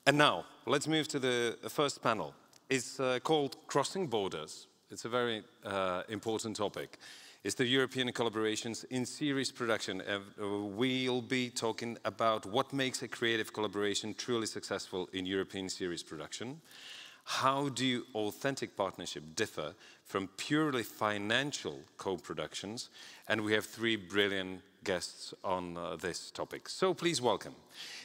And now, let's move to the first panel. It's called Crossing Borders. It's a very important topic. It's the European collaborations in series production. We'll be talking about what makes a creative collaboration truly successful in European series production. How do authentic partnerships differ from purely financial co-productions? And we have three brilliant guests on this topic. So please welcome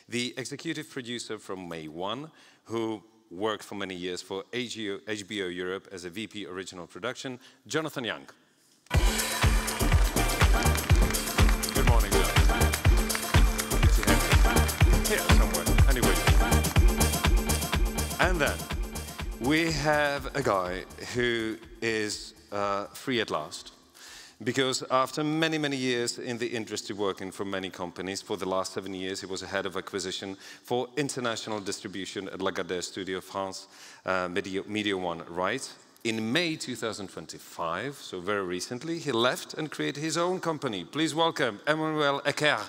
the executive producer from May 1, who worked for many years for HBO Europe as a VP Original Production, Johnathan Young. Good morning, Johnathan. Good to have you. Here somewhere, anyway. And then we have a guy who is free at last. Because after many, many years in the industry working for many companies, for the last 7 years he was a head of acquisition for international distribution at Lagardère Studio France, Media One Right. In May 2025, so very recently, he left and created his own company. Please welcome Emmanuel Eckertem.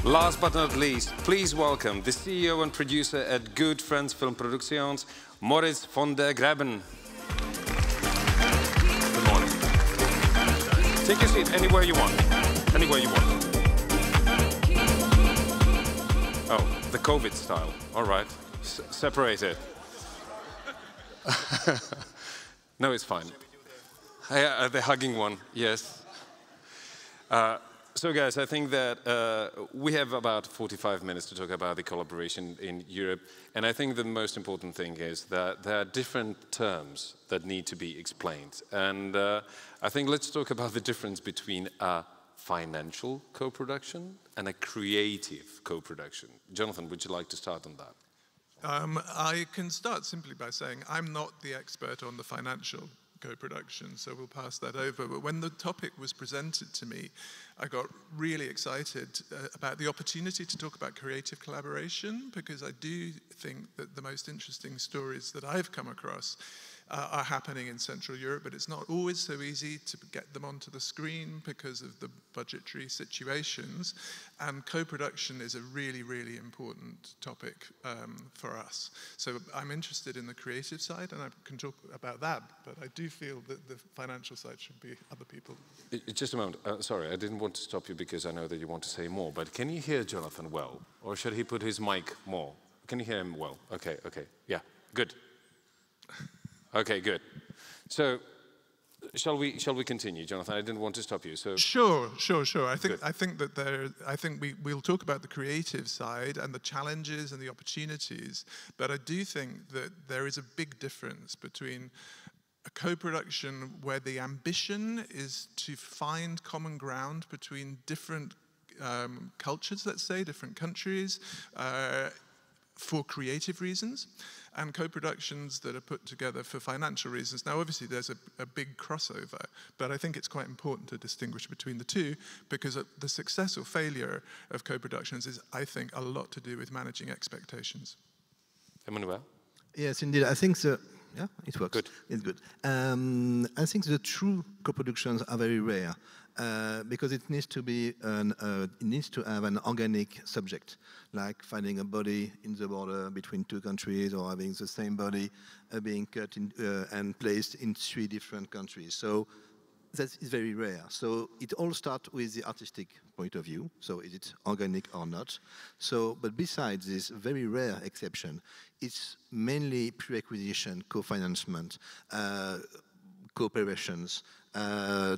Last but not least, please welcome the CEO and producer at Good Friends Filmproduktions, Moritzem von der Graben. Good morning. Take your seat anywhere you want. Anywhere you want. Oh, the COVID style. All right. Separated. No, it's fine. The hugging one, yes. So guys, I think that we have about 45 minutes to talk about the collaboration in Europe. And I think the most important thing is that there are different terms that need to be explained. And I think let's talk about the difference between a financial co-production and a creative co-production. Johnathan, would you like to start on that? I can start simply by saying I'm not the expert on the financial co-production, so we'll pass that over. But when the topic was presented to me, I got really excited about the opportunity to talk about creative collaboration, because I do think that the most interesting stories that I've come across are happening in Central Europe, but it's not always so easy to get them onto the screen because of the budgetary situations. And co-production is a really, really important topic for us. So I'm interested in the creative side, and I can talk about that, but I do feel that the financial side should be other people. Just a moment. Sorry, I didn't want to stop you because I know that you want to say more, but can you hear Johnathan well? Or should he put his mic more? Can you hear him well? Okay, okay. Yeah, good. Okay, good. So, shall we continue, Johnathan? I didn't want to stop you. So sure. I think we'll talk about the creative side and the challenges and the opportunities, but I do think that there is a big difference between a co-production where the ambition is to find common ground between different cultures, let's say, different countries, for creative reasons, and co-productions that are put together for financial reasons. Now, obviously, there's a big crossover, but I think it's quite important to distinguish between the two, because the success or failure of co-productions is, I think, a lot to do with managing expectations. Emmanuel? Yes, indeed. I think yeah, it works. Good. It's good. I think the true co-productions are very rare. Because it needs to be it needs to have an organic subject, like finding a body in the border between two countries, or having the same body being cut in, and placed in 3 different countries. So that is very rare. So it all starts with the artistic point of view. So is it organic or not? So, but besides this very rare exception, it's mainly pre-acquisition, co-financement, cooperations,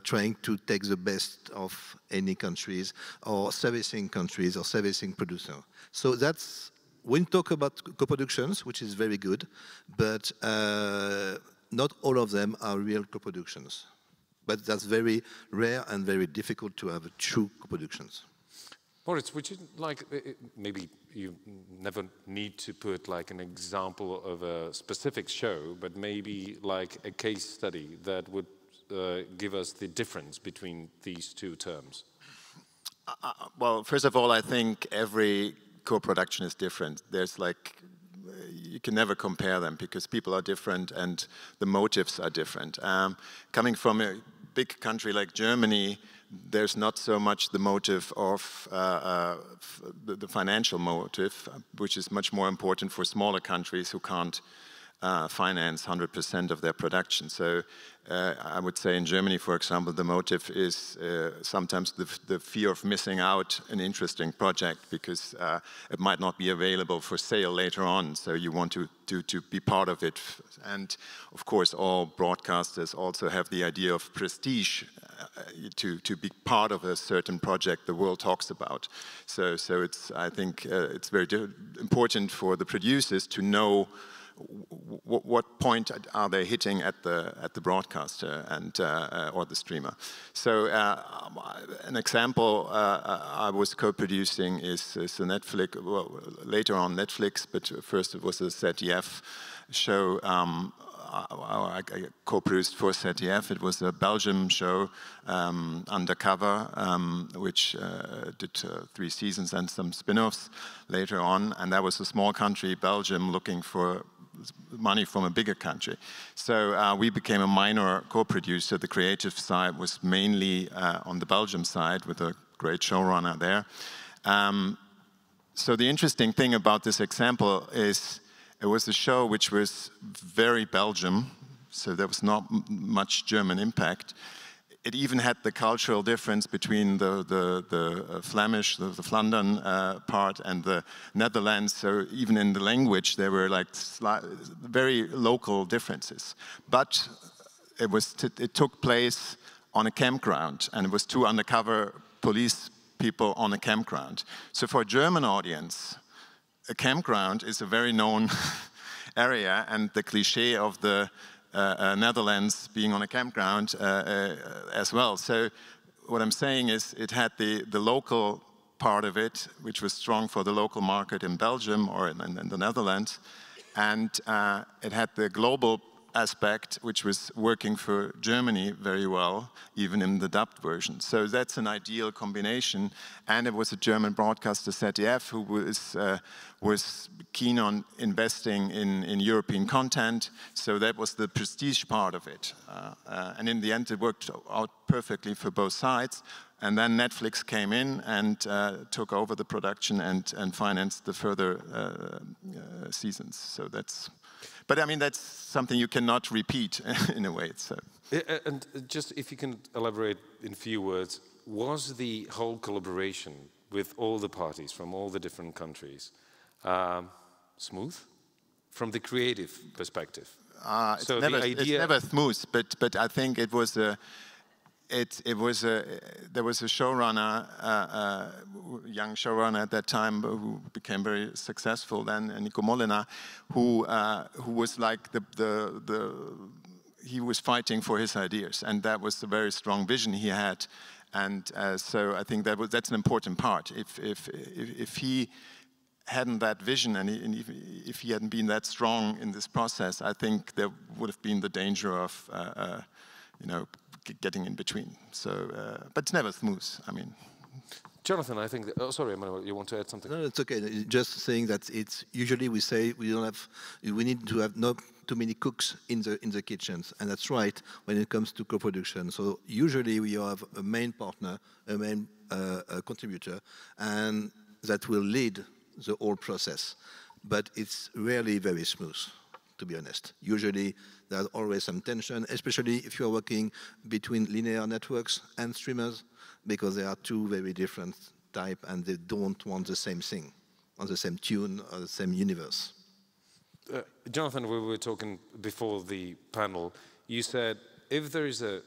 trying to take the best of any countries, or servicing countries, or servicing producer. So that's, when you talk about co-productions, which is very good, but not all of them are real co-productions. But that's very rare and very difficult to have true co-productions. Moritz, would you like, maybe you never need to put like an example of a specific show, but maybe like a case study that would give us the difference between these two terms? Well, first of all, I think every co-production is different. There's like, you can never compare them because people are different and the motives are different. Coming from big country like Germany, there's not so much the motive of the financial motive, which is much more important for smaller countries who can't finance 100% of their production. So I would say in Germany, for example, the motive is sometimes the fear of missing out an interesting project because it might not be available for sale later on. So you want to be part of it. And of course, all broadcasters also have the idea of prestige to be part of a certain project the world talks about. So it's, I think it's very important for the producers to know what point are they hitting at the broadcaster and or the streamer. So an example I was co-producing is a Netflix, well, later on Netflix, but first it was a ZDF show. I co-produced for ZDF. It was a Belgium show, Undercover, which did 3 seasons and some spin-offs later on. And that was a small country, Belgium, looking for money from a bigger country. So we became a minor co-producer. The creative side was mainly on the Belgium side with a great showrunner there. So the interesting thing about this example is it was a show which was very Belgium, so there was not much German impact. It even had the cultural difference between the Flemish, the Flandern part and the Netherlands. So even in the language, there were like very local differences. But it took place on a campground, and it was 2 undercover police people on a campground. So for a German audience, a campground is a very known area, and the cliché of the Netherlands being on a campground as well. So what I'm saying is it had the local part of it, which was strong for the local market in Belgium or in the Netherlands, and it had the global aspect, which was working for Germany very well, even in the dubbed version. So that's an ideal combination. And it was a German broadcaster, ZDF, who was keen on investing in European content. So that was the prestige part of it. And in the end, it worked out perfectly for both sides. And then Netflix came in and took over the production and financed the further seasons. So that's... But I mean, that's something you cannot repeat in a way. So. And just if you can elaborate in a few words, was the whole collaboration with all the parties from all the different countries smooth from the creative perspective? So it's never smooth, but I think it was a... there was a showrunner, young showrunner at that time, who became very successful then, Nico Molina, who was like he was fighting for his ideas, and that was a very strong vision he had, and so I think that's an important part. If he hadn't that vision, and if he hadn't been that strong in this process, I think there would have been the danger of getting in between. So, but it's never smooth. I mean, Johnathan, I think. Oh, sorry, Emmanuel, you want to add something? No, it's okay. Just saying that it's usually we say we need to have not too many cooks in the kitchens, and that's right when it comes to co-production. So usually we have a main partner, a main contributor, and that will lead the whole process. But it's rarely very smooth, to be honest. Usually there's always some tension, especially if you're working between linear networks and streamers, because they are 2 very different types and they don't want the same thing, on the same tune or the same universe. Johnathan, we were talking before the panel. You said if there is a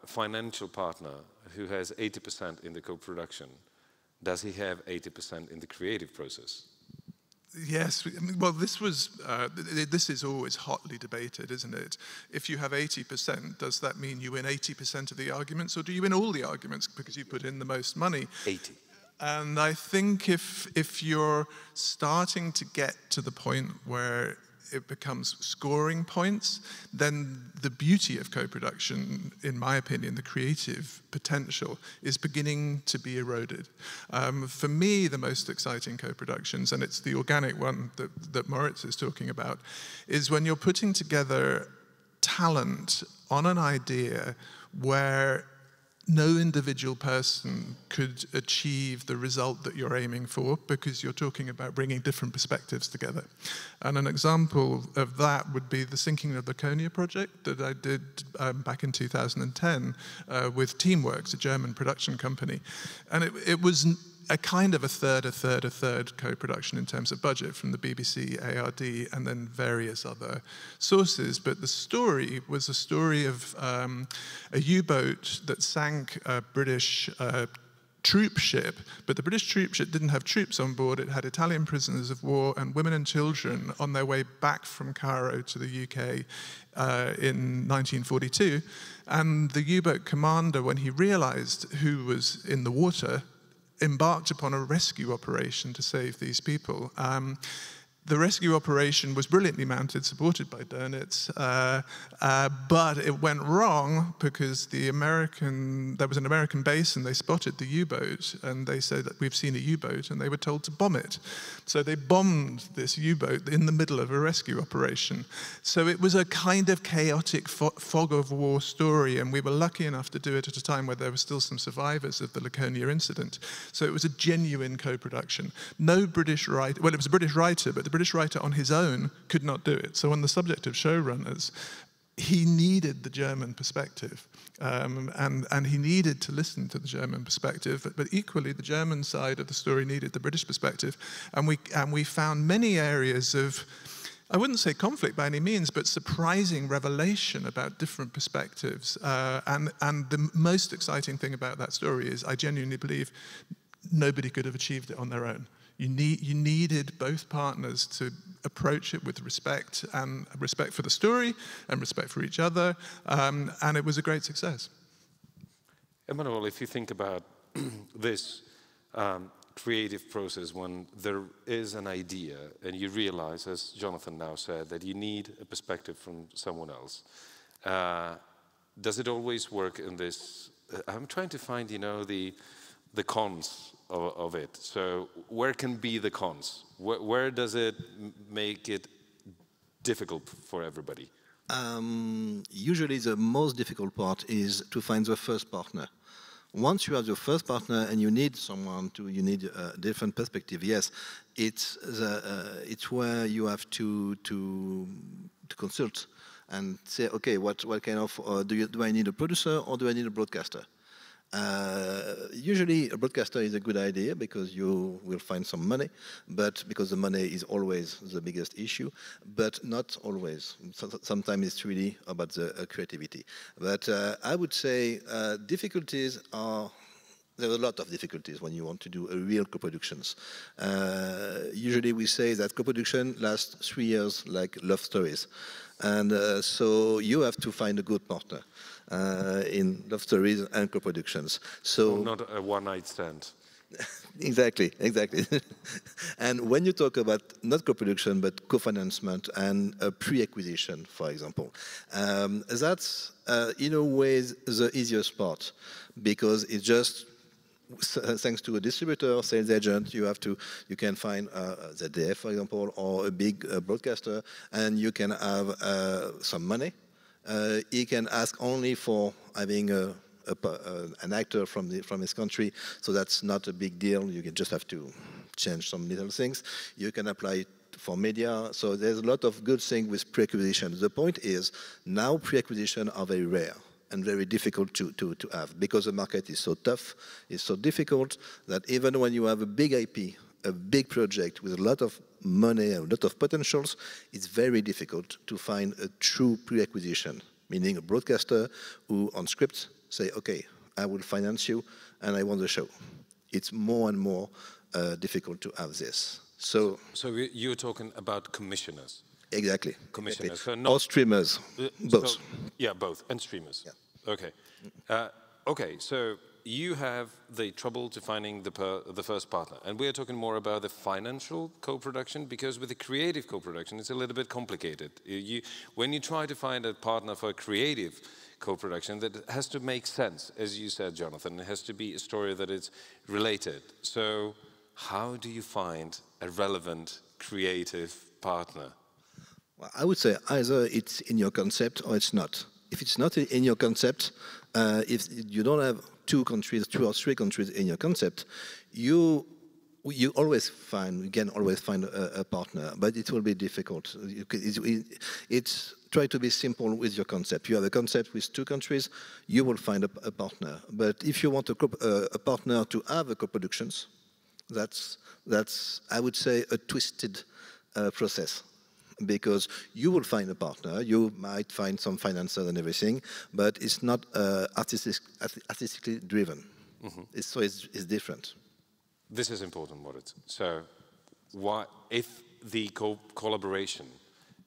financial partner who has 80% in the co-production, does he have 80% in the creative process? Yes, well, this is always hotly debated, isn't it? If you have 80%, does that mean you win 80% of the arguments, or do you win all the arguments because you put in the most money? 80. And I think if you're starting to get to the point where it becomes scoring points, then the beauty of co-production, in my opinion, the creative potential, is beginning to be eroded. For me, the most exciting co-productions, and it's the organic one that Moritz is talking about, is when you're putting together talent on an idea where no individual person could achieve the result that you're aiming for, because you're talking about bringing different perspectives together. And an example of that would be the Sinking of Laconia project that I did back in 2010 with Teamworks, a German production company. And it was a kind of a third co-production in terms of budget from the BBC, ARD, and then various other sources. But the story was a story of a U-boat that sank a British troop ship, but the British troop ship didn't have troops on board. It had Italian prisoners of war and women and children on their way back from Cairo to the UK in 1942. And the U-boat commander, when he realized who was in the water, embarked upon a rescue operation to save these people. The rescue operation was brilliantly mounted, supported by Dönitz, but it went wrong because there was an American base and they spotted the U-boat and they said that we've seen a U-boat, and they were told to bomb it. So they bombed this U-boat in the middle of a rescue operation. So it was a kind of chaotic fog of war story, and we were lucky enough to do it at a time where there were still some survivors of the Laconia incident. So it was a genuine co-production. No British writer, well, it was a British writer, but the British writer on his own could not do it. So on the subject of showrunners, he needed the German perspective, and he needed to listen to the German perspective, but equally the German side of the story needed the British perspective, and we found many areas of, I wouldn't say conflict by any means, but surprising revelation about different perspectives, and the most exciting thing about that story is I genuinely believe nobody could have achieved it on their own. You needed both partners to approach it with respect, and respect for the story and respect for each other, and it was a great success. Emmanuel, if you think about this creative process when there is an idea and you realize, as Johnathan now said, that you need a perspective from someone else, does it always work in this? I'm trying to find, the cons of it. So where can be the cons? Where does it make it difficult for everybody? Usually the most difficult part is to find the first partner. Once you have your first partner and you need someone you need a different perspective, yes, it's where you have to consult and say, okay, what kind of, do I need a producer or do I need a broadcaster? Usually a broadcaster is a good idea because you will find some money, but because the money is always the biggest issue, but not always. Sometimes it's really about the creativity. But I would say difficulties are, there are a lot of difficulties when you want to do a real co-productions. Usually we say that co-production lasts 3 years like love stories. And so you have to find a good partner in love stories and co-productions. So not a one-night stand. Exactly. And when you talk about not co-production but co-financement and pre-acquisition, for example, that's in a way the easiest part, because it's just thanks to a distributor, sales agent, you can find ZDF, for example, or a big broadcaster, and you can have some money. He can ask only for having an actor from his country, so that's not a big deal. You can just have to change some little things. You can apply for media, so there's a lot of good things with pre-acquisition. The point is, now pre-acquisition are very rare and very difficult to have, because the market is so tough, it's so difficult, that even when you have a big IP, a big project with a lot of money, a lot of potentials, it's very difficult to find a true pre-acquisition, meaning a broadcaster who on script say, okay, I will finance you and I want the show. It's more and more difficult to have this. So you're talking about commissioners? Exactly. Commissioners. Exactly. Or streamers, both. Yeah, both, and streamers. Yeah. Okay. Okay, so you have the trouble to finding the first partner, and we're talking more about the financial co-production, because with the creative co-production, it's a little bit complicated. When you try to find a partner for a creative co-production, that has to make sense, as you said, Johnathan. It has to be a story that is related. So how do you find a relevant creative partner? Well, I would say either it's in your concept or it's not. If it's not in your concept, if you don't have two or three countries in your concept, you can always find a partner, but it will be difficult. It's try to be simple with your concept. You have a concept with two countries, you will find a partner. But if you want a partner to have a co-productions, that's I would say a twisted process, because you will find a partner, you might find some financiers and everything, but it's not artistically driven. Mm-hmm. It's different. This is important, Moritz. So, if the collaboration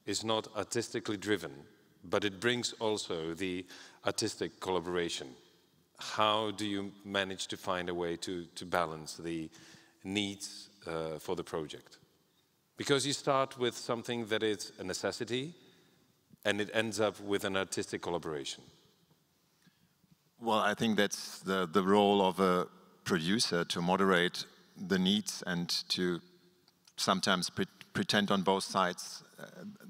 is not artistically driven, but it brings also the artistic collaboration, how do you manage to find a way to balance the needs for the project? Because you start with something that is a necessity, and it ends up with an artistic collaboration. Well, I think that's the role of a producer, to moderate the needs and to sometimes pretend on both sides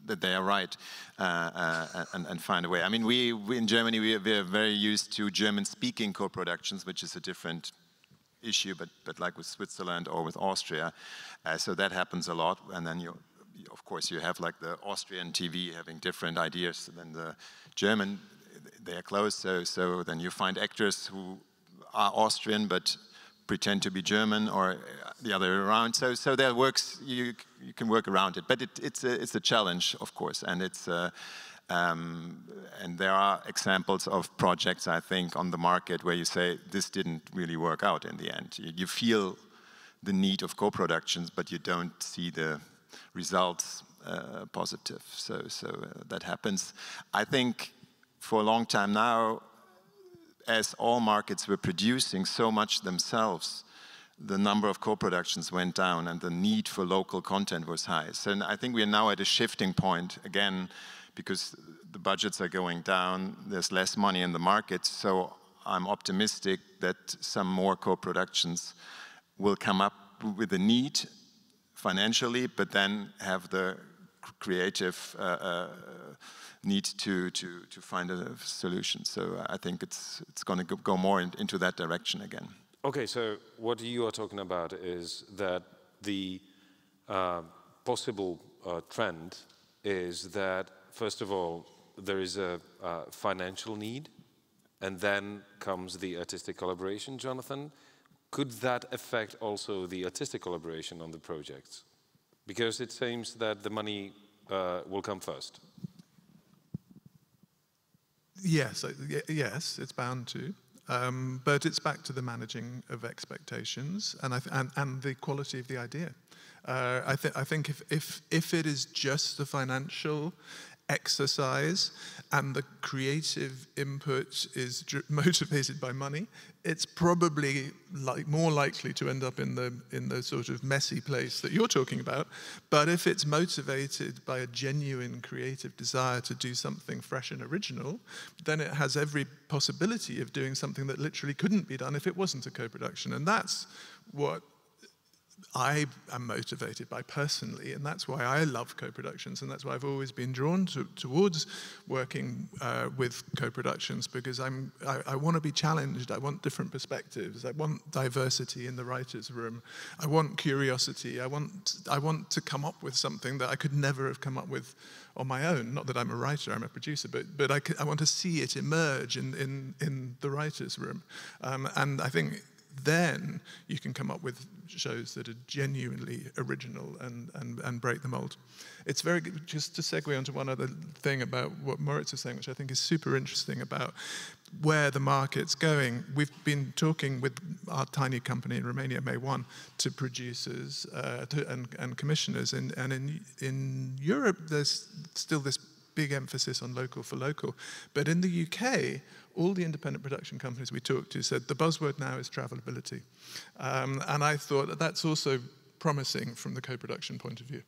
that they are right, and find a way. I mean, we in Germany, we are very used to German-speaking co-productions, which is a different issue, but like with Switzerland or with Austria. So that happens a lot, and then of course you have like the Austrian TV having different ideas than the German. They are close, so then you find actors who are Austrian but pretend to be German, or the other way around. So that works. You can work around it, but it's a challenge, of course, and it's and there are examples of projects, I think, on the market where you say this didn't really work out in the end. You feel the need of co-productions, but you don't see the results positive. So that happens. I think for a long time now, as all markets were producing so much themselves, the number of co-productions went down and the need for local content was high. So I think we are now at a shifting point again, because the budgets are going down, there's less money in the market, so I'm optimistic that some more co-productions will come up with a need financially, but then have the creative need to find a solution. So I think it's going to go more into that direction again. Okay, so what you are talking about is that the possible trend is that, first of all, there is a financial need, and then comes the artistic collaboration. Johnathan, could that affect also the artistic collaboration on the projects? Because it seems that the money will come first. Yes, yes, it's bound to. But it's back to the managing of expectations and the quality of the idea. I think if it is just a financial exercise and the creative input is motivated by money, it's probably more likely to end up in the sort of messy place that you're talking about. But if it's motivated by a genuine creative desire to do something fresh and original, then it has every possibility of doing something that literally couldn't be done if it wasn't a co-production. And that's what I am motivated by personally, and that's why I love co-productions, and that's why I've always been drawn towards working with co-productions, because I want to be challenged. I want different perspectives. I want diversity in the writer's room. I want curiosity. I want to come up with something that I could never have come up with on my own. Not that I'm a writer, I'm a producer, but I want to see it emerge in the writer's room, and I think then you can come up with shows that are genuinely original and break the mold. It's very good, just to segue onto one other thing about what Moritz is saying, which I think is super interesting about where the market's going. We've been talking with our tiny company in Romania, May 1, to producers and commissioners, and in Europe there's still this big emphasis on local for local. But in the UK, all the independent production companies we talked to said the buzzword now is travelability. And I thought that's also promising from the co-production point of view.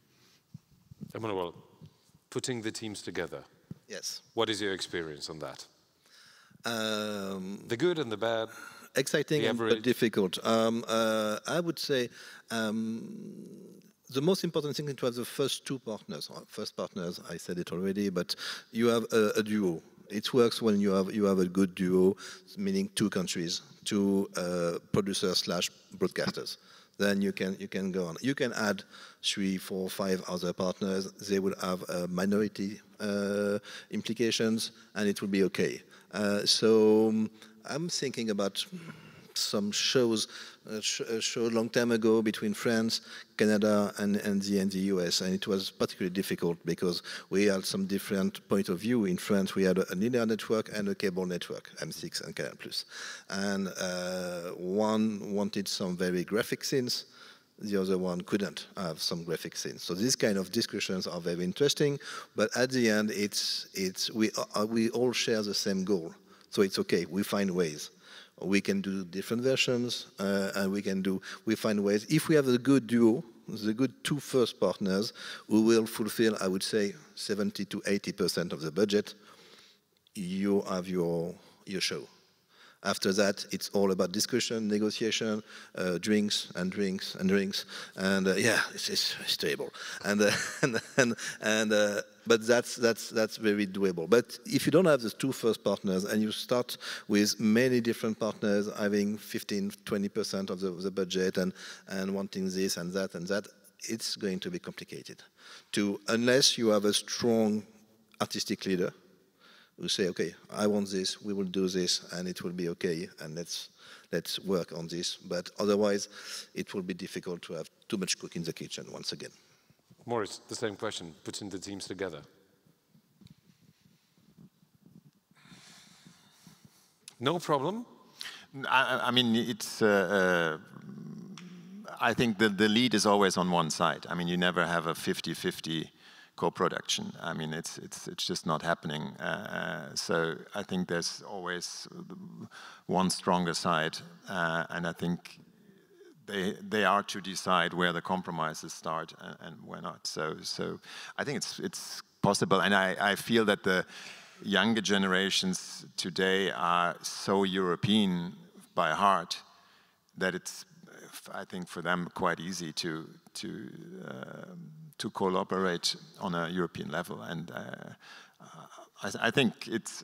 Emmanuel, putting the teams together. Yes. What is your experience on that? The good and the bad. Exciting but difficult. I would say the most important thing, it was the first partners, I said it already, but you have a duo. It works when you have a good duo, meaning two countries, two producers / broadcasters. Then you can go on. You can add 3, 4, 5 other partners. They will have minority implications, and it will be okay. So I'm thinking about some shows a show a long time ago between France, Canada, and the US, and it was particularly difficult because we had some different point of view. In France, we had a linear network and a cable network, M6 and Canal+. And one wanted some very graphic scenes, the other one couldn't have some graphic scenes. So these kind of discussions are very interesting, but at the end, we all share the same goal. So it's okay, we find ways. We can do different versions, and we find ways. If we have a good duo, the good two first partners, who will fulfill, I would say, 70 to 80% of the budget, you have your show. After that, it's all about discussion, negotiation, drinks, and yeah, it's terrible. But that's very doable. But if you don't have the two first partners and you start with many different partners having 15, 20% of the budget and wanting this and that, it's going to be complicated. Unless you have a strong artistic leader who say, okay, I want this, we will do this, and it will be okay, and let's work on this. But otherwise, it will be difficult to have too much cook in the kitchen once again. Moritz, the same question, putting the teams together. No problem? I mean, it's. I think the lead is always on one side. I mean, you never have a 50-50 co-production. I mean, it's just not happening. So I think there's always one stronger side, and I think they are to decide where the compromises start and where not. So I think it's possible, and I feel that the younger generations today are so European by heart that it's, I think, for them quite easy to collaborate on a European level, and I think it's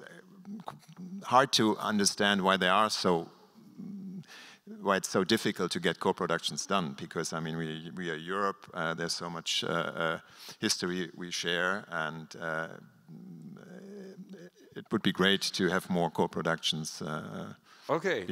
hard to understand why it's so difficult to get co-productions done, because I mean we are Europe, there's so much history we share, and it would be great to have more co-productions. Okay,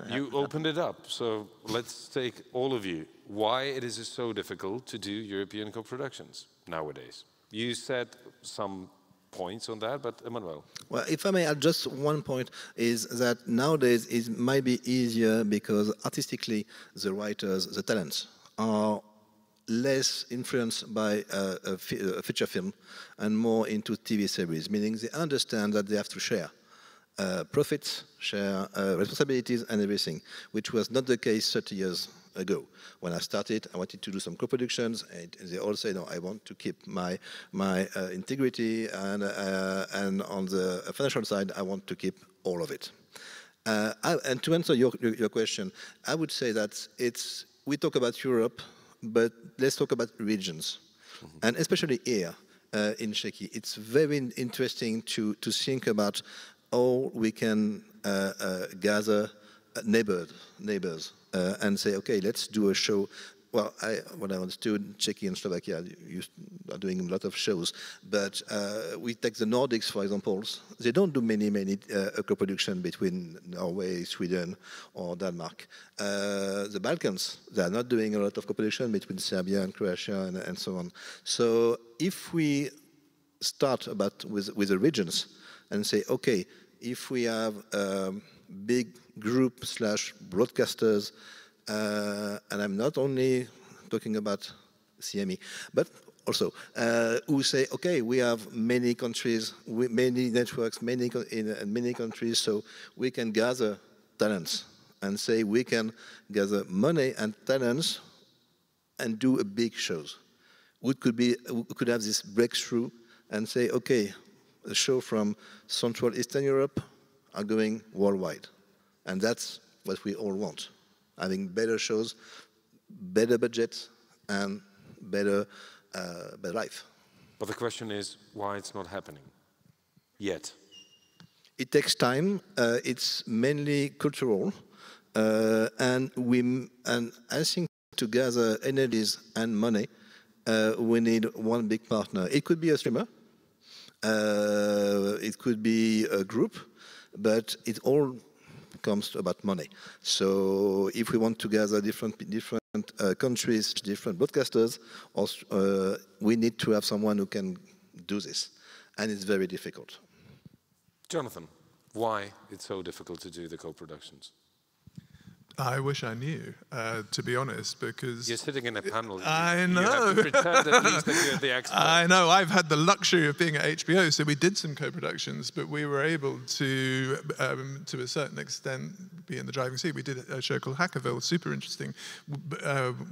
you opened it up, so let's take all of you. Why it is so difficult to do European co-productions nowadays? You said some points on that, but Emmanuel. Well, if I may add just one point, is that nowadays it might be easier because artistically the writers, the talents, are less influenced by a feature film and more into TV series, meaning they understand that they have to share profits, share responsibilities and everything, which was not the case 30 years ago. When I started, I wanted to do some co-productions, and they all say, no, I want to keep my integrity, and on the financial side, I want to keep all of it. And to answer your question, I would say that we talk about Europe, but let's talk about regions, and especially here in Czechia. It's very interesting to think about how we can gather neighbors and say, okay, let's do a show. Well, when I understood, Czechia and Slovakia are doing a lot of shows, but we take the Nordics, for example. They don't do many co-production between Norway, Sweden, or Denmark. The Balkans, they are not doing a lot of co-production between Serbia and Croatia and so on. So if we start with the regions and say, okay, if we have a big group / broadcasters, and I'm not only talking about CME, but also who say, okay, we have many countries, many networks, in many countries, so we can gather talents and say we can gather money and talents and do a big shows. We could have this breakthrough and say, okay, a show from Central Eastern Europe are going worldwide. And that's what we all want. Having better shows, better budgets, and better life. But the question is why it's not happening yet. It takes time. It's mainly cultural, and I think to gather energies and money, we need one big partner. It could be a streamer, it could be a group, but it all comes about money. So if we want to gather different countries, different broadcasters, we need to have someone who can do this, and it's very difficult. Johnathan, why it's so difficult to do the co-productions? I wish I knew, to be honest, because... You're sitting in a panel. I know. You have to pretend at least that you're the expert. I know. I've had the luxury of being at HBO, so we did some co-productions, but we were able to a certain extent, be in the driving seat. We did a show called Hackerville, super interesting,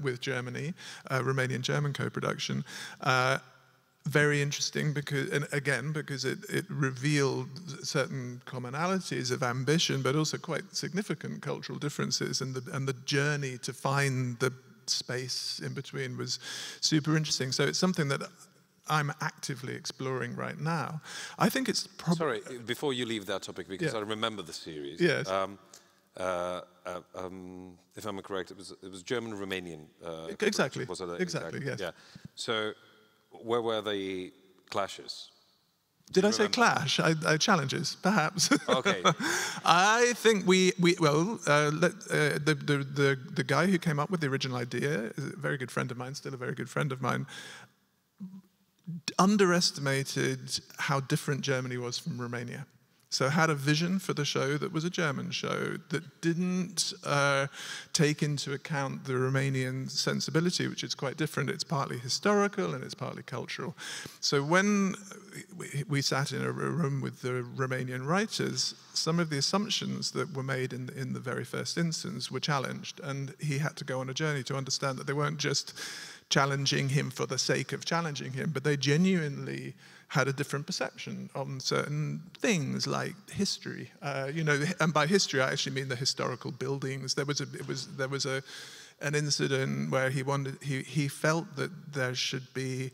with Germany, Romanian-German co-production. Very interesting because it revealed certain commonalities of ambition, but also quite significant cultural differences, and the journey to find the space in between was super interesting. So it's something that I'm actively exploring right now. I think it's probably... Sorry, before you leave that topic, because I remember the series. Yes. If I'm correct, it was German-Romanian. Exactly. Was it exactly. Yes. Yeah. So, where were the clashes? Did I say clash? Challenges, perhaps. Okay. I think the guy who came up with the original idea is a very good friend of mine, still a very good friend of mine, underestimated how different Germany was from Romania. So had a vision for the show that was a German show that didn't take into account the Romanian sensibility, which is quite different. It's partly historical and it's partly cultural. So when we sat in a room with the Romanian writers, some of the assumptions that were made in the very first instance were challenged, and he had to go on a journey to understand that they weren't just challenging him for the sake of challenging him, but they genuinely had a different perception on certain things like history, and by history I actually mean the historical buildings. There was an incident where he felt that there should be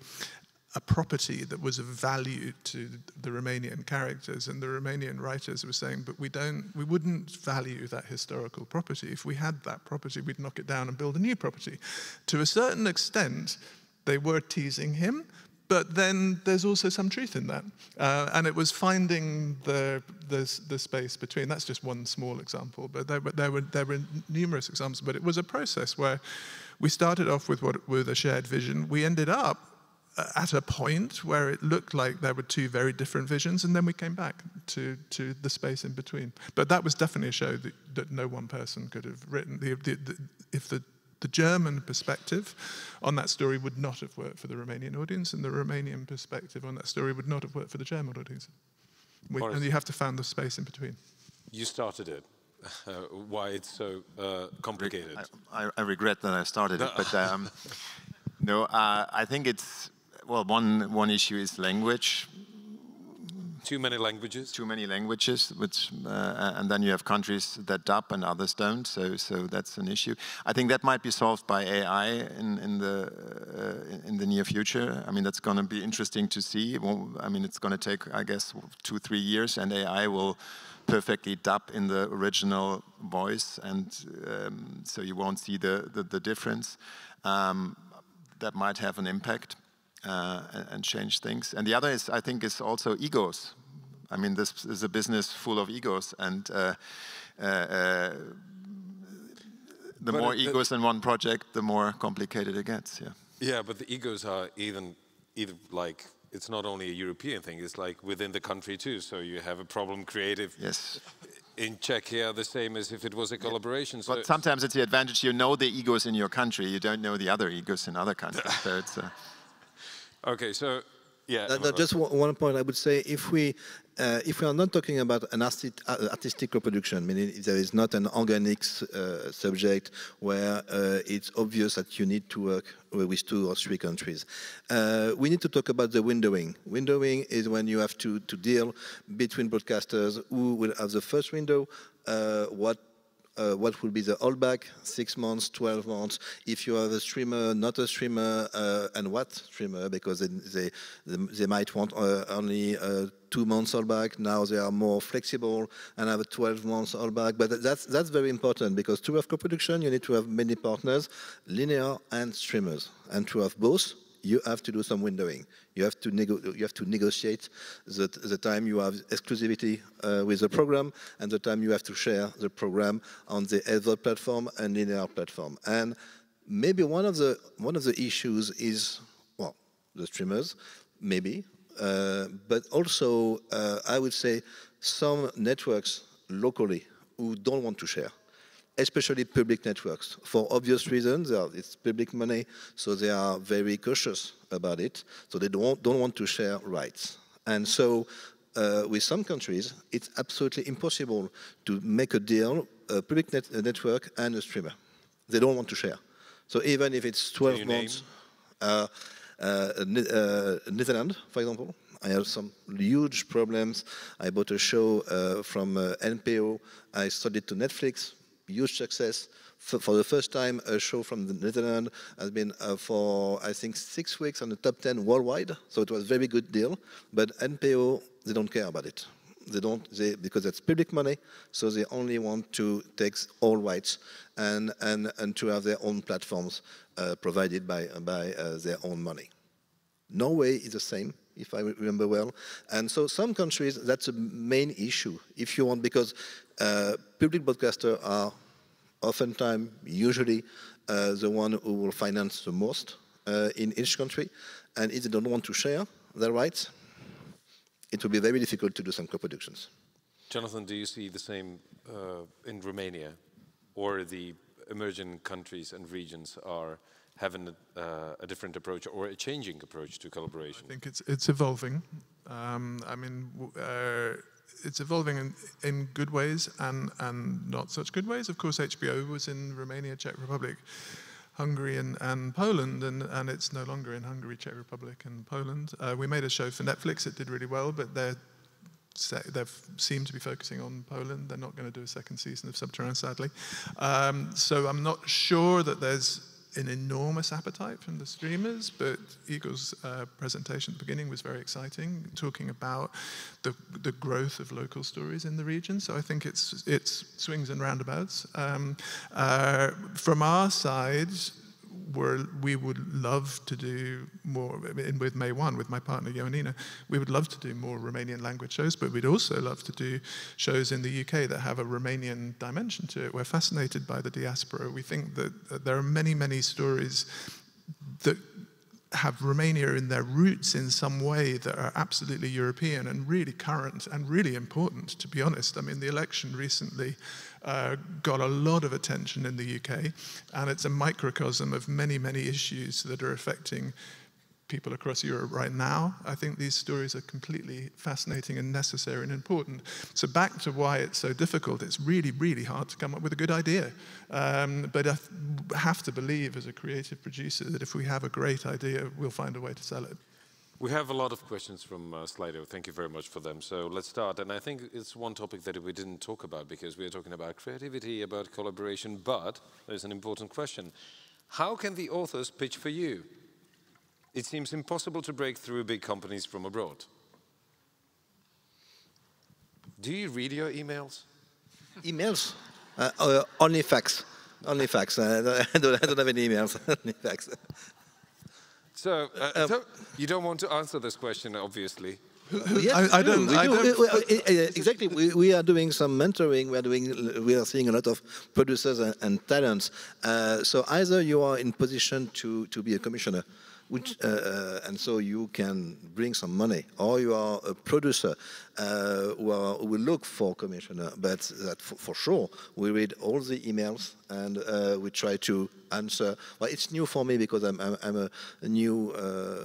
a property that was of value to the Romanian characters, and the Romanian writers were saying, but we wouldn't value that historical property. If we had that property, we'd knock it down and build a new property. To a certain extent, they were teasing him, but then there's also some truth in that. And it was finding the space between. That's just one small example, but there were numerous examples. But it was a process where we started off with a shared vision. We ended up at a point where it looked like there were two very different visions, and then we came back to the space in between. But that was definitely a show that no one person could have written. If the German perspective on that story would not have worked for the Romanian audience, and the Romanian perspective on that story would not have worked for the German audience. And you have to find the space in between. You started it. Why it's so complicated? I regret that I started it, but no, I think it's, well, one issue is language. Too many languages? Too many languages, which, and then you have countries that dub and others don't, so that's an issue. I think that might be solved by AI in the near future. I mean, that's going to be interesting to see. Well, I mean, it's going to take, I guess, 2-3 years, and AI will perfectly dub in the original voice, and so you won't see the difference. That might have an impact. And change things. And the other is, I think, is also egos. I mean, this is a business full of egos, and the more egos in one project, the more complicated it gets. Yeah. Yeah, but the egos are either like, it's not only a European thing, it's like within the country too. So you have a problem creative. Yes. In Czechia, the same as if it was a collaboration. Yeah. But sometimes it's the advantage, you know the egos in your country, you don't know the other egos in other countries. So it's okay, so yeah. Just one point I would say: if we are not talking about an artistic co-production, meaning if there is not an organic subject where it's obvious that you need to work with 2 or 3 countries, we need to talk about the windowing. Windowing is when you have to deal between broadcasters who will have the first window, what what will be the holdback, 6 months, 12 months, if you have a streamer, not a streamer, and what streamer, because they might want only 2 months holdback. Now they are more flexible and have a 12 months holdback. But that's very important, because to have co-production, you need to have many partners, linear and streamers. And to have both, you have to do some windowing. You have to negotiate the time you have exclusivity with the program and the time you have to share the program on the other platform and linear platform. And maybe one of the issues is, well, the streamers, maybe, but also I would say some networks locally who don't want to share, especially public networks. For obvious reasons, it's public money, so they are very cautious about it, so they don't want to share rights. And so with some countries, it's absolutely impossible to make a deal, a public network and a streamer. They don't want to share. So even if it's 12 months, Netherlands, for example, I have some huge problems. I bought a show from NPO, I sold it to Netflix, huge success. For the first time, a show from the Netherlands has been for, I think, 6 weeks on the top 10 worldwide. So it was a very good deal. But NPO, they don't care about it. Because it's public money, so they only want to take all rights and to have their own platforms provided by their own money. Norway is the same, if I remember well. And so some countries, that's a main issue, if you want, because public broadcasters are oftentimes, usually, the one who will finance the most in each country. And if they don't want to share their rights, it will be very difficult to do some co-productions. Johnathan, do you see the same in Romania, or the emerging countries and regions are having a different approach or a changing approach to collaboration? I think it's evolving. I mean, it's evolving in good ways and not such good ways. Of course, HBO was in Romania, Czech Republic, Hungary and Poland, and it's no longer in Hungary, Czech Republic and Poland. We made a show for Netflix, it did really well, but they seem to be focusing on Poland. They're not going to do a second season of Subterranean, sadly. So I'm not sure that there's an enormous appetite from the streamers, but Igor's presentation at the beginning was very exciting, talking about the growth of local stories in the region. So I think it's swings and roundabouts. From our side, we would love to do more, with May 1, with my partner Joannina, we would love to do more Romanian language shows, but we'd also love to do shows in the UK that have a Romanian dimension to it. We're fascinated by the diaspora. We think that there are many, many stories that have Romania in their roots in some way that are absolutely European and really current and really important, to be honest. I mean, the election recently got a lot of attention in the UK, and it's a microcosm of many, many issues that are affecting people across Europe right now. I think these stories are completely fascinating and necessary and important. So back to why it's so difficult, it's really, really hard to come up with a good idea. But I have to believe as a creative producer that if we have a great idea, we'll find a way to sell it. We have a lot of questions from Slido. Thank you very much for them. So let's start. And I think it's one topic that we didn't talk about, because we are talking about creativity, about collaboration, but there's an important question. How can the authors pitch for you? It seems impossible to break through big companies from abroad. Do you read your emails? Emails? Only fax. Only fax. I don't have any emails. Only fax. So you don't want to answer this question, obviously. Yes, I don't. Exactly. We are doing some mentoring. We are seeing a lot of producers and talents. So either you are in position to be a commissioner, and so you can bring some money, or you are a producer who will look for commissioner. But that for sure, we read all the emails and we try to answer. Well, it's new for me because I'm a new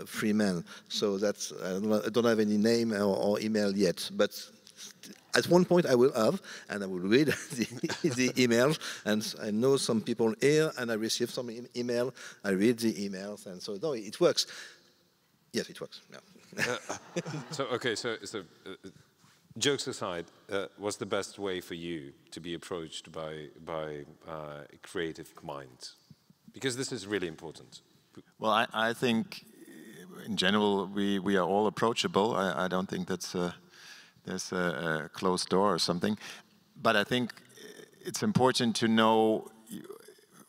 free man, so that's I don't have any name or email yet, but. At one point I will have, and I will read the emails, and I know some people here, and I receive some email, I read the emails, and so no, it works. Yes, it works. Yeah. So jokes aside, what's the best way for you to be approached by creative minds? Because this is really important. Well, I think in general we are all approachable. I don't think there's a closed door or something. But I think it's important to know,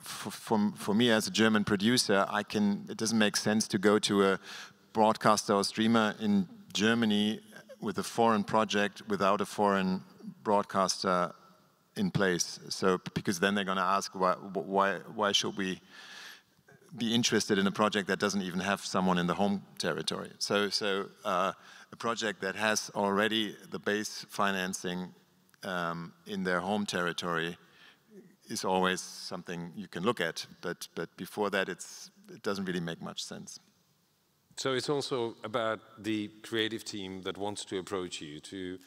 for me as a German producer, it doesn't make sense to go to a broadcaster or streamer in Germany with a foreign project without a foreign broadcaster in place. So, because then they're going to ask why should we be interested in a project that doesn't even have someone in the home territory. So a project that has already the base financing in their home territory is always something you can look at, but before that it doesn't really make much sense. So it's also about the creative team that wants to approach you to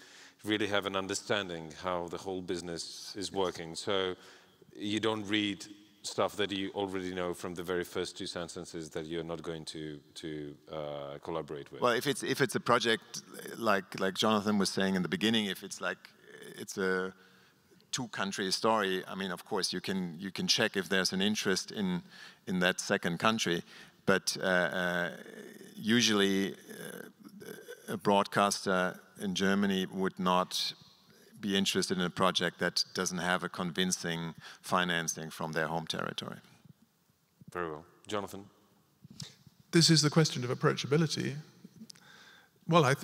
really have an understanding how the whole business is working. So you don't read stuff that you already know from the very first two sentences that you're not going to collaborate with. Well, if it's a project like Johnathan was saying in the beginning, if it's a two-country story, I mean, of course you can check if there's an interest in that second country, but usually a broadcaster in Germany would not be interested in a project that doesn't have a convincing financing from their home territory. Very well. Johnathan? This is the question of approachability. Well, I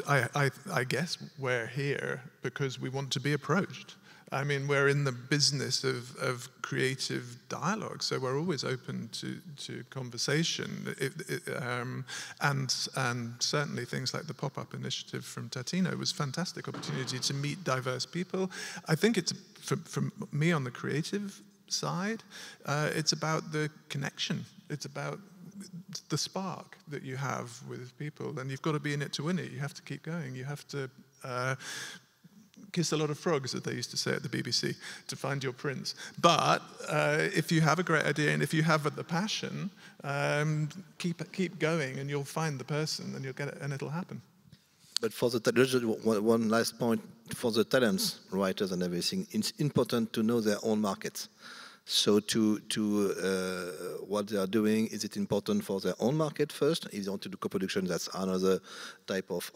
guess we're here because we want to be approached. I mean, we're in the business of creative dialogue, so we're always open to conversation. And certainly things like the pop-up initiative from Tatino was a fantastic opportunity to meet diverse people. I think it's, from me on the creative side, it's about the connection. It's about the spark that you have with people, and you've got to be in it to win it. You have to keep going. You have to kiss a lot of frogs, as they used to say at the BBC, to find your prince. But if you have a great idea and if you have the passion, keep going, and you'll find the person, and you'll get it, and it'll happen. But for one last point, for the talents, writers and everything, it's important to know their own markets. So what they are doing, is it important for their own market first? If they want to do co-production, that's another type of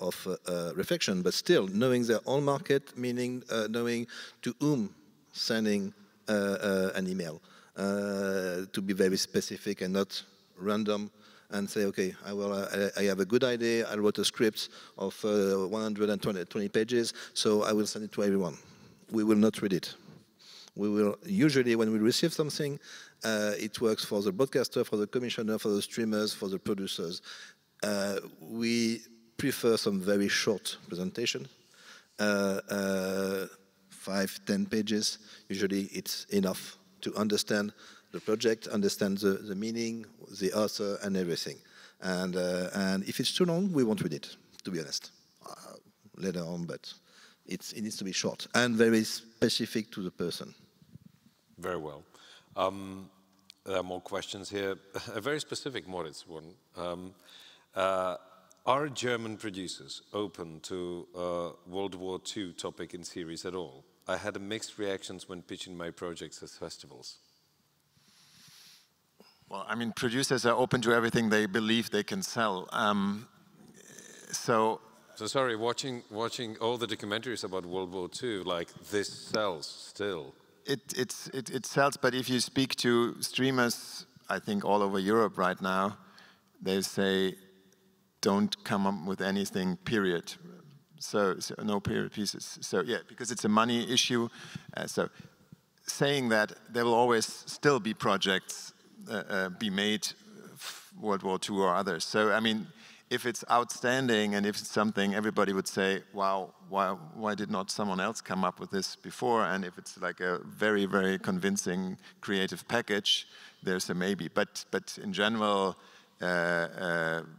reflection. But still, knowing their own market, meaning knowing to whom sending an email, to be very specific and not random, and say, okay, I have a good idea, I wrote a script of 120 pages, so I will send it to everyone. We will not read it. We will usually, when we receive something, it works for the broadcaster, for the commissioner, for the streamers, for the producers. We prefer some very short presentation, 5-10 pages. Usually, it's enough to understand the project, understand the meaning, the author, and everything. And if it's too long, we won't read it, to be honest. Later on, but it needs to be short and very specific to the person. Very well. There are more questions here. A very specific Moritz one. Are German producers open to World War II topic in series at all? I had mixed reactions when pitching my projects at festivals. Well, I mean, producers are open to everything they believe they can sell. So sorry, watching all the documentaries about World War II, like, this sells still. It sells, but if you speak to streamers, I think all over Europe right now, they say, don't come up with anything, period. So no period pieces. So yeah, because it's a money issue. So saying that there will always still be projects be made, World War II or others. So I mean, if it's outstanding and if it's something everybody would say, wow, why did not someone else come up with this before? And if it's like a very, very convincing creative package, there's a maybe. But in general,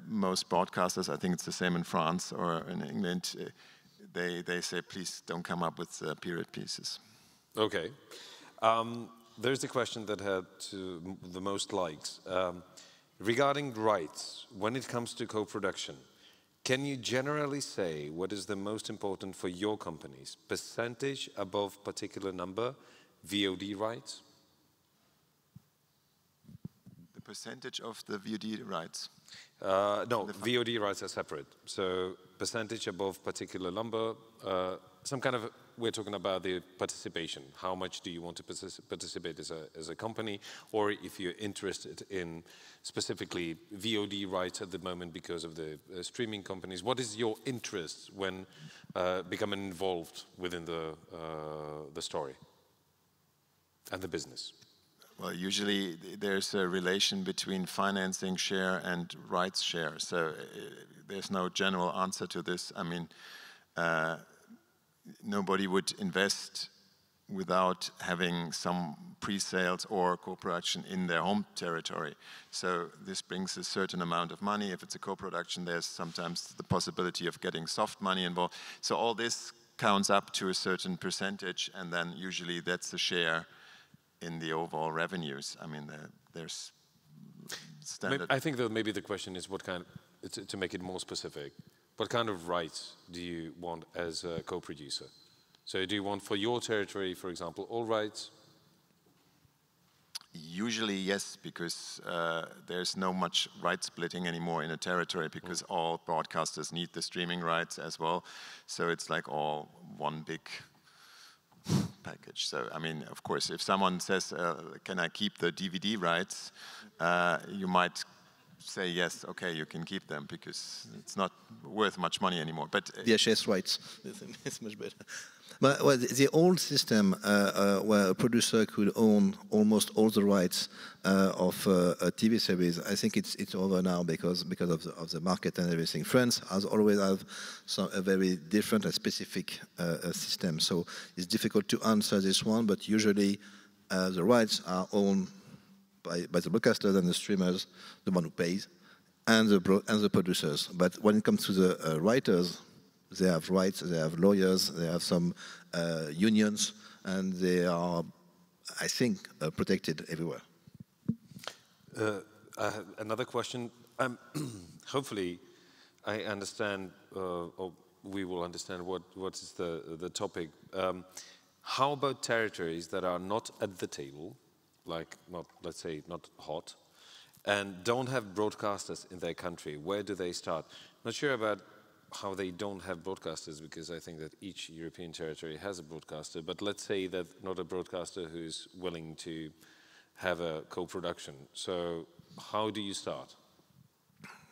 most broadcasters, I think it's the same in France or in England, they say, please don't come up with period pieces. Okay. There's a question that had the most likes. Regarding rights, when it comes to co-production, can you generally say what is the most important for your companies? Percentage above particular number, VOD rights? The percentage of the VOD rights? No, VOD rights are separate. So percentage above particular number, some kind of, we're talking about the participation. How much do you want to participate as a company? Or if you're interested in specifically VOD rights at the moment because of the streaming companies, what is your interest when becoming involved within the story and the business? Well, usually there's a relation between financing share and rights share. So there's no general answer to this. I mean, nobody would invest without having some pre-sales or co-production in their home territory. So this brings a certain amount of money. If it's a co-production, there's sometimes the possibility of getting soft money involved. So all this counts up to a certain percentage, and then usually that's a share in the overall revenues. I mean, there's standard. I think that maybe the question is what kind, to make it more specific, what kind of rights do you want as a co-producer? So do you want for your territory, for example, all rights? Usually yes, because there's no much right splitting anymore in a territory because all broadcasters need the streaming rights as well. So it's like all one big package. So, I mean, of course, if someone says, can I keep the DVD rights, you might say, yes, okay, you can keep them because it's not worth much money anymore. But VHS rights, it's much better. But well, the old system where a producer could own almost all the rights of a TV series, I think it's over now because of the market and everything. France has always had a very different and specific system, so it's difficult to answer this one. But usually, the rights are owned by the broadcasters and the streamers, the one who pays, and the producers. But when it comes to the writers, they have rights, they have lawyers, they have some unions, and they are, I think, protected everywhere. Another question. Hopefully, I understand, or we will understand what is the topic. How about territories that are not at the table, like not, let's say, not hot, and don't have broadcasters in their country? Where do they start? Not sure about how they don't have broadcasters, because I think that each European territory has a broadcaster, but let's say that not a broadcaster who's willing to have a co-production. So how do you start?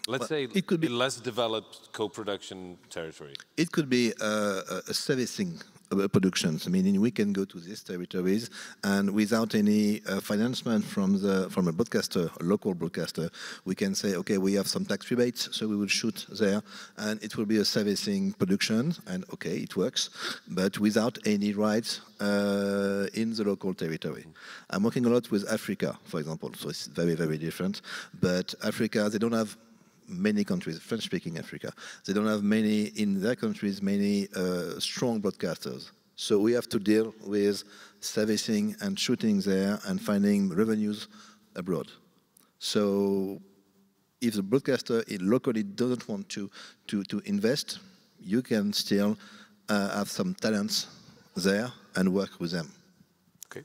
Let's say it could be less developed co-production territory. It could be a servicing productions, meaning we can go to these territories and without any financement from a broadcaster, a local broadcaster, we can say, okay, we have some tax rebates, so we will shoot there, and it will be a servicing production, and okay, it works, but without any rights in the local territory. I'm working a lot with Africa, for example, so it's very, very different, but Africa, they don't have many countries, French-speaking Africa, they don't have many, in their countries, many strong broadcasters. So we have to deal with servicing and shooting there and finding revenues abroad. So if the broadcaster locally doesn't want to invest, you can still have some talents there and work with them. Okay.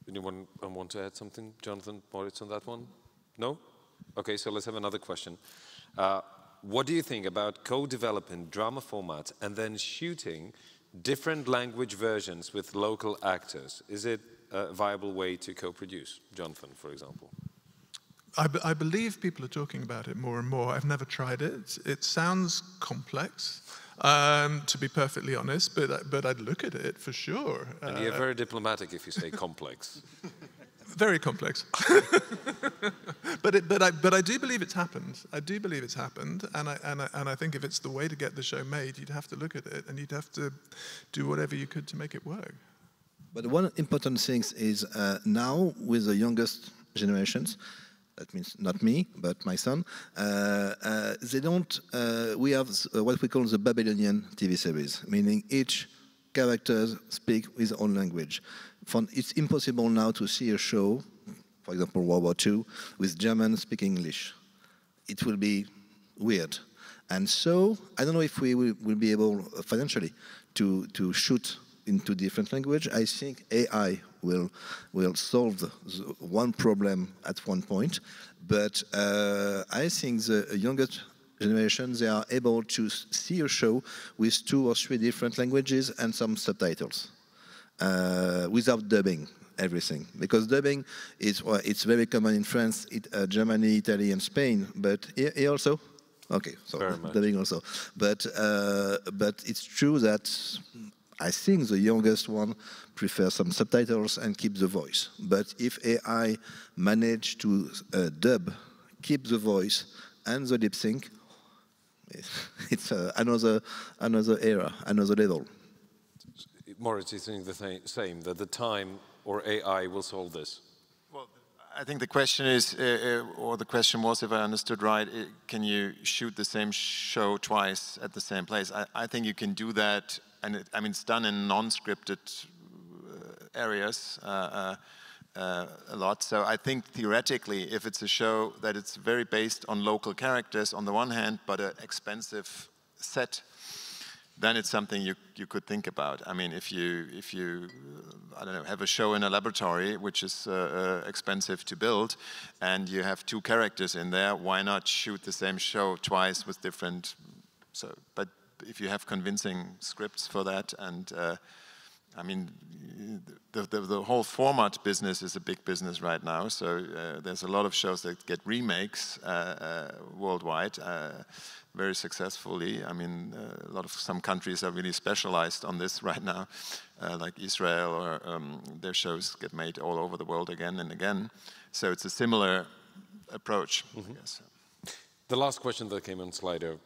Anyone want to add something? Johnathan, Moritz, on that one? No? Okay, so let's have another question. What do you think about co-developing drama formats and then shooting different language versions with local actors? Is it a viable way to co-produce? Johnathan, for example. I believe people are talking about it more and more. I've never tried it. It sounds complex, to be perfectly honest, but I'd look at it for sure. And you're very diplomatic if you say complex. Very complex. but I do believe it's happened. I do believe it's happened, and I think if it's the way to get the show made, you'd have to look at it and you'd have to do whatever you could to make it work. But one important thing is now with the youngest generations, that means not me, but my son, they don't, we have what we call the Babylonian TV series, meaning each character speaks his own language. It's impossible now to see a show, for example, World War II, with Germans speaking English. It will be weird. And so I don't know if we will be able financially to shoot into different language. I think AI will solve one problem at one point, but I think the youngest generation, they are able to see a show with 2 or 3 different languages and some subtitles without dubbing everything, because dubbing is it's very common in France, Germany, Italy, and Spain, but here also. Okay, so dubbing also, but it's true that I think the youngest one prefers some subtitles and keep the voice. But if AI manage to dub, keep the voice and the lip sync, it's another era, another level. Moritz is saying the same, that the time or AI will solve this. Well, I think the question is, or the question was, if I understood right, can you shoot the same show twice at the same place? I think you can do that, and I mean, it's done in non-scripted areas a lot. So I think theoretically, if it's a show that it's very based on local characters on the one hand, but an expensive set, then it's something you could think about. I mean, if you I don't know, have a show in a laboratory which is expensive to build, and you have 2 characters in there, why not shoot the same show twice with different? So, but if you have convincing scripts for that, and I mean, the whole format business is a big business right now. So there's a lot of shows that get remakes worldwide. Very successfully. I mean, some countries are really specialized on this right now, like Israel, or their shows get made all over the world again and again. So it's a similar approach, I guess. The last question that came on Slido,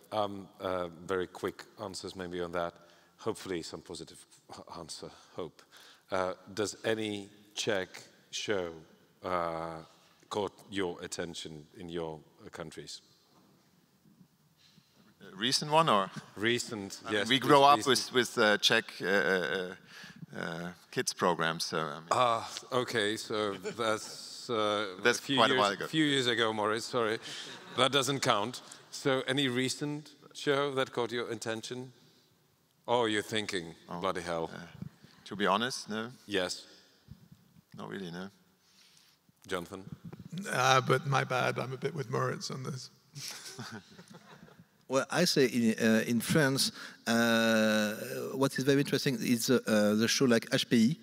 very quick answers maybe on that. Hopefully some positive answer, hope. Does any Czech show caught your attention in your countries? Recent one, or? Recent, I yes. mean, we grow up with Czech kids programs, so. I mean. Okay, so that's quite a while ago. A few years ago, Moritz, sorry. That doesn't count. So any recent show that caught your attention? Oh, you're thinking, bloody hell. To be honest, no. Yes. Not really, no. Johnathan? But my bad, I'm a bit with Moritz on this. Well, I say in France, what is very interesting is the show like HPI.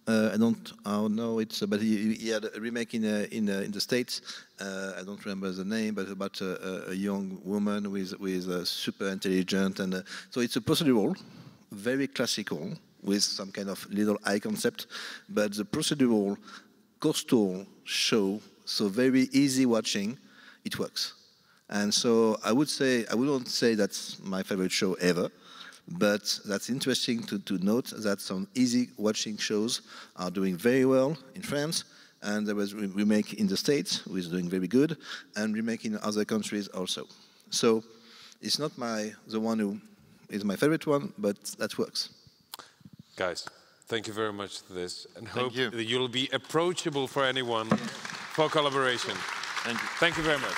I don't know it, but he had a remake in the States. I don't remember the name, but about a young woman with super intelligent, and so it's a procedural, very classical, with some kind of little eye concept, but the procedural, coastal show, so very easy watching, it works. And so I wouldn't say that's my favorite show ever, but that's interesting to note that some easy watching shows are doing very well in France, and there was remake in the States, which is doing very good, and remake in other countries also. So it's not the one who is my favorite one, but that works. Guys, thank you very much for this, and hope you. that you'll be approachable for anyone for collaboration. Thank you. Thank you very much.